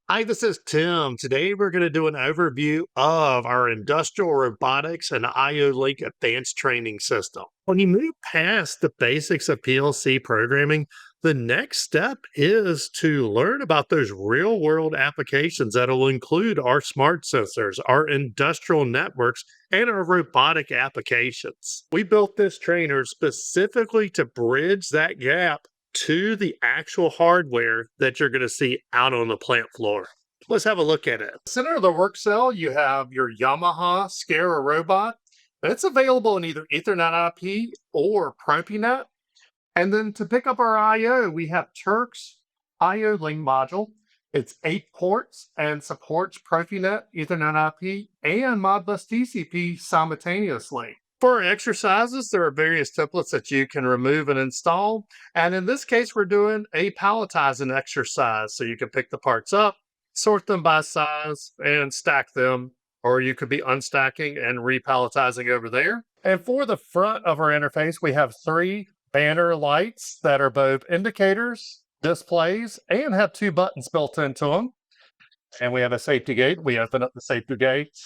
Hi, this is Tim. Today we're going to do an overview of our industrial robotics and IO Link advanced training system. When you move past the basics of PLC programming, the next step is to learn about those real world applications that will include our smart sensors, our industrial networks, and our robotic applications. We built this trainer specifically to bridge that gap to the actual hardware that you're going to see out on the plant floor. Let's have a look at it. Center of the work cell, you have your Yamaha Scara robot. It's available in either Ethernet IP or Profinet. And then to pick up our I/O, we have Turk's I/O Link module. It's 8 ports and supports Profinet, Ethernet IP, and Modbus TCP simultaneously. For our exercises, there are various templates that you can remove and install. And in this case, we're doing a palletizing exercise. So you can pick the parts up, sort them by size, and stack them. Or you could be unstacking and repalletizing over there. And for the front of our interface, we have 3 banner lights that are both indicators, displays, and have 2 buttons built into them. And we have a safety gate. We open up the safety gate.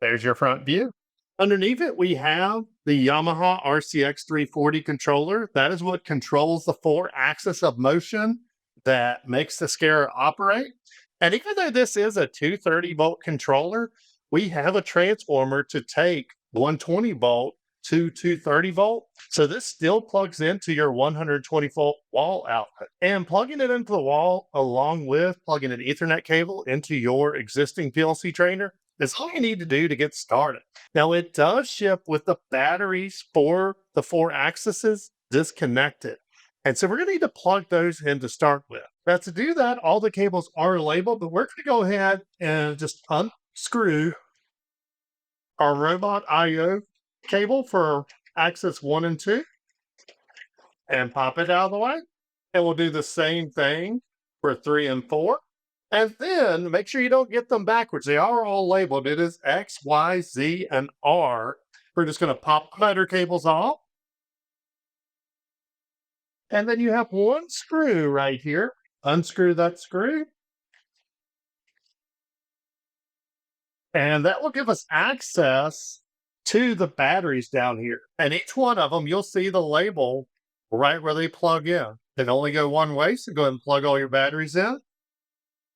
There's your front view. Underneath it, we have the Yamaha RCX 340 controller. That is what controls the 4-axis of motion that makes the Scara operate. And even though this is a 230-volt controller, we have a transformer to take 120-volt to 230-volt. So this still plugs into your 120-volt wall output. And plugging it into the wall, along with plugging an Ethernet cable into your existing PLC trainer, is all you need to do to get started. Now, it does ship with the batteries for the 4 axes disconnected. And so we're going to need to plug those in to start with. Now, to do that, all the cables are labeled, but we're going to go ahead and just unscrew our robot I/O cable for axis 1 and 2 and pop it out of the way. And we'll do the same thing for 3 and 4. And then make sure you don't get them backwards. They are all labeled. It is X, Y, Z, and R. We're just going to pop the motor cables off. And then you have 1 screw right here. Unscrew that screw. And that will give us access to the batteries down here. And each one of them, you'll see the label right where they plug in. They only go one way, so go ahead and plug all your batteries in.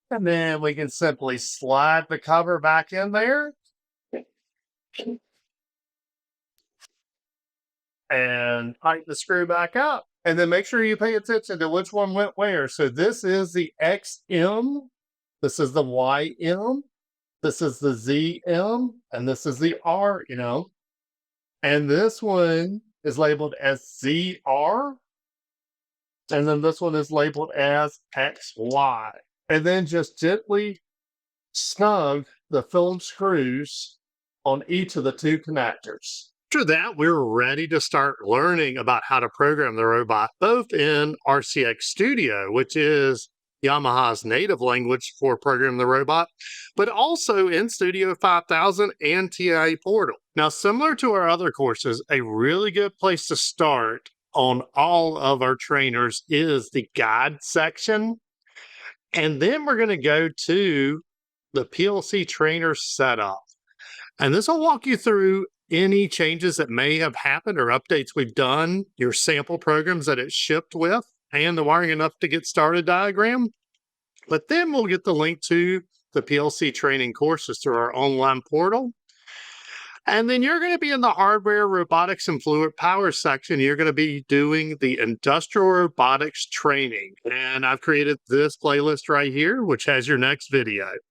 And then we can simply slide the cover back in there. And tighten the screw back up. And then make sure you pay attention to which one went where. So this is the XM. This is the YM. This is the ZM. And this is the RM. And this one is labeled as ZR. And then this one is labeled as XY. And then just gently snug the Phillips screws on each of the 2 connectors. After that, we're ready to start learning about how to program the robot, both in RCX Studio, which is Yamaha's native language for programming the robot, but also in Studio 5000 and TIA Portal. Now, similar to our other courses, a really good place to start on all of our trainers is the guide section. And then we're going to go to the PLC trainer setup. And this will walk you through any changes that may have happened or updates we've done, your sample programs that it shipped with, and the wiring enough to get started diagram. But then we'll get the link to the PLC training courses through our online portal. And then you're going to be in the hardware, robotics, and fluid power section. You're going to be doing the industrial robotics training. And I've created this playlist right here, which has your next video.